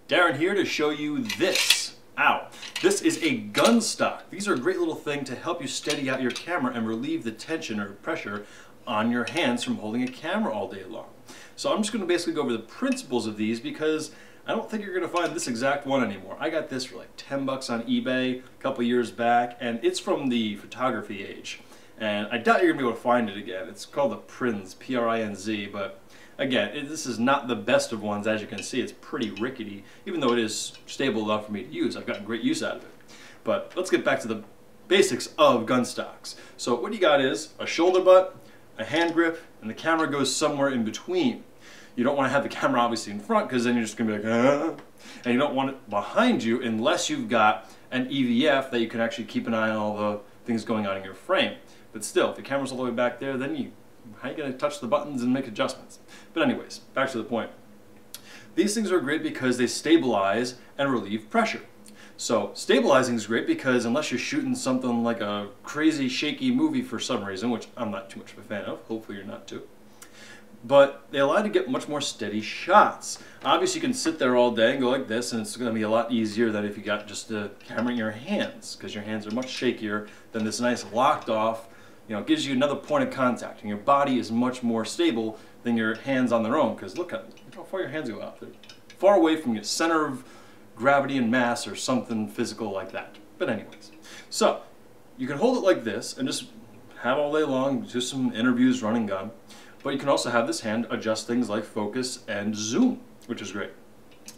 Darren here to show you this. Ow. This is a Gunstock. These are a great little thing to help you steady out your camera and relieve the tension or pressure on your hands from holding a camera all day long. So I'm just going to basically go over the principles of these because I don't think you're going to find this exact one anymore. I got this for like 10 bucks on eBay a couple years back, and it's from the photography age. And I doubt you're going to be able to find it again. It's called the Prinz, P-R-I-N-Z, but again, this is not the best of ones. As you can see, it's pretty rickety, even though it is stable enough for me to use. I've gotten great use out of it. But let's get back to the basics of Gunstocks. So what you got is a shoulder butt, a hand grip, and the camera goes somewhere in between. You don't want to have the camera obviously in front because then you're just going to be like, ah. And you don't want it behind you unless you've got an EVF that you can actually keep an eye on all the things going on in your frame. But still, if the camera's all the way back there, then how are you going to touch the buttons and make adjustments? But anyways, back to the point. These things are great because they stabilize and relieve pressure. So stabilizing is great because unless you're shooting something like a crazy shaky movie for some reason, which I'm not too much of a fan of, hopefully you're not too, but they allow you to get much more steady shots. Obviously you can sit there all day and go like this, and it's going to be a lot easier than if you got just the camera in your hands, because your hands are much shakier than this nice locked off. You know, it gives you another point of contact, and your body is much more stable than your hands on their own, because look how far your hands go out. They're far away from your center of gravity and mass or something physical like that. But anyways, so you can hold it like this and just have all day long, do some interviews, run and gun, but you can also have this hand adjust things like focus and zoom, which is great.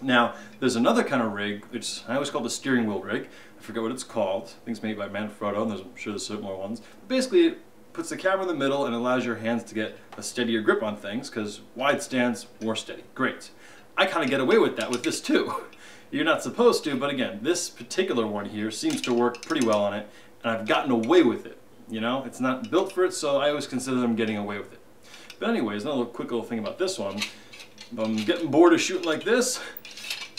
Now, there's another kind of rig, which I always call the steering wheel rig. I forget what it's called. I think it's made by Manfrotto, and I'm sure there's similar ones. But basically, it puts the camera in the middle and allows your hands to get a steadier grip on things, because wide stance, more steady. Great. I kind of get away with that with this too. You're not supposed to, but again, this particular one here seems to work pretty well on it, and I've gotten away with it. You know, it's not built for it, so I always consider them getting away with it. But anyways, another quick little thing about this one. If I'm getting bored of shooting like this,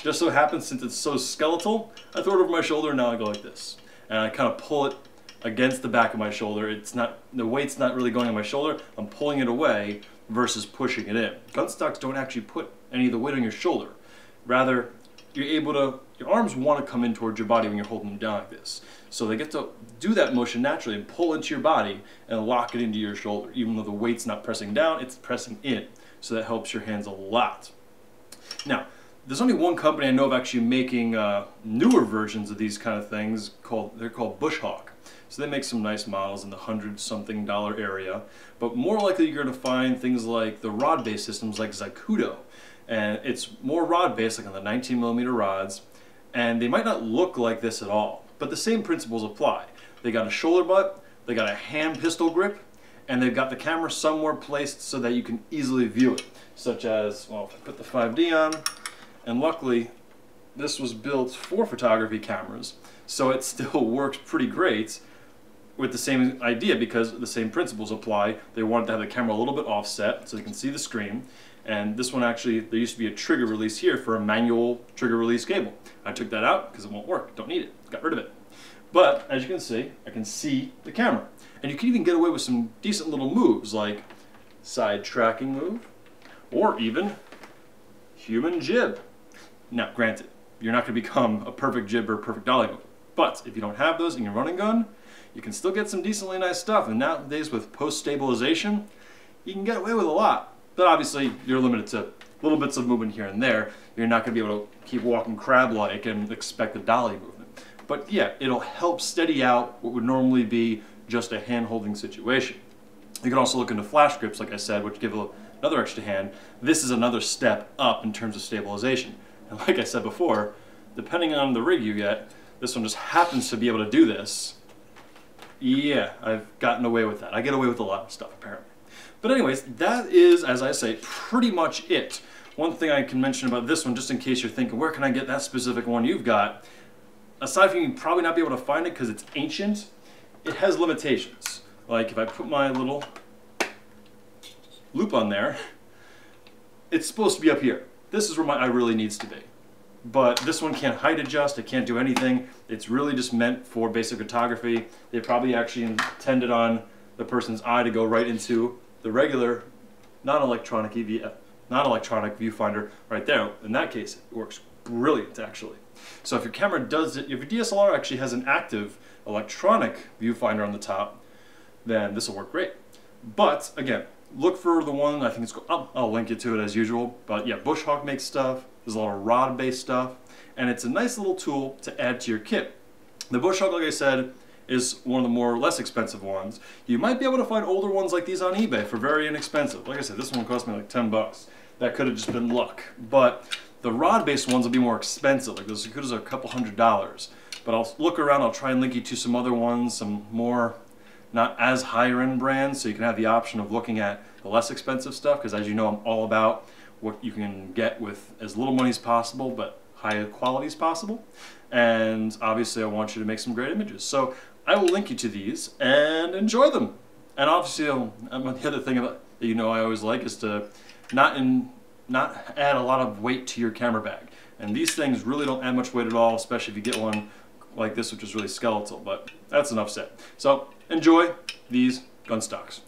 just so happens since it's so skeletal, I throw it over my shoulder and now I go like this. And I kind of pull it against the back of my shoulder. It's not, the weight's not really going on my shoulder, I'm pulling it away versus pushing it in. Gunstocks don't actually put any of the weight on your shoulder. Rather, you're able to, your arms want to come in towards your body when you're holding them down like this. So they get to do that motion naturally and pull into your body and lock it into your shoulder. Even though the weight's not pressing down, it's pressing in. So that helps your hands a lot. Now, there's only one company I know of actually making newer versions of these kind of things. They're called Bush Hawk. So they make some nice models in the $100-something area. But more likely you're going to find things like the rod-based systems like Zacuto. And it's more rod-based, like on the 19mm rods. And they might not look like this at all. But the same principles apply. They got a shoulder butt, they got a hand pistol grip, and they've got the camera somewhere placed so that you can easily view it. Such as, well, if I put the 5D on, and luckily this was built for photography cameras, so it still works pretty great with the same idea because the same principles apply. They wanted to have the camera a little bit offset so you can see the screen. And this one actually, there used to be a trigger release here for a manual trigger release cable. I took that out because it won't work. Don't need it. Got rid of it. But as you can see, I can see the camera. And you can even get away with some decent little moves like side tracking move or even human jib. Now granted, you're not going to become a perfect jib or perfect dolly move. But if you don't have those in your running gun, you can still get some decently nice stuff. And nowadays with post-stabilization, you can get away with a lot. But obviously, you're limited to little bits of movement here and there. You're not going to be able to keep walking crab-like and expect a dolly movement. But yeah, it'll help steady out what would normally be just a hand-holding situation. You can also look into flash grips, like I said, which give another extra hand. This is another step up in terms of stabilization. And like I said before, depending on the rig you get, this one just happens to be able to do this. Yeah, I've gotten away with that. I get away with a lot of stuff, apparently. But anyways, that is, as I say, pretty much it. One thing I can mention about this one, just in case you're thinking, where can I get that specific one you've got? Aside from you probably not be able to find it because it's ancient, it has limitations. Like if I put my little loop on there, it's supposed to be up here. This is where my eye really needs to be. But this one can't height adjust, it can't do anything. It's really just meant for basic photography. They probably actually intended on the person's eye to go right into the regular non-electronic viewfinder right there. In that case, it works brilliant actually. So if your camera does it, if your DSLR actually has an active electronic viewfinder on the top, then this will work great. But again, look for the one, I think it's called, I'll link you to it as usual, but yeah, Bushhawk makes stuff, there's a lot of rod-based stuff, and it's a nice little tool to add to your kit. The Bushhawk, like I said, is one of the more less expensive ones. You might be able to find older ones like these on eBay for very inexpensive. Like I said, this one cost me like 10 bucks. That could have just been luck. But the rod-based ones will be more expensive, like those as a couple $100s. But I'll look around, I'll try and link you to some other ones, some more not as higher end brands, so you can have the option of looking at the less expensive stuff, because as you know, I'm all about what you can get with as little money as possible, but high quality as possible. And obviously I want you to make some great images. So I will link you to these and enjoy them. And obviously the other thing about, that you know I always like is to not add a lot of weight to your camera bag. And these things really don't add much weight at all, especially if you get one like this, which is really skeletal, but that's enough said. So enjoy these gun stocks.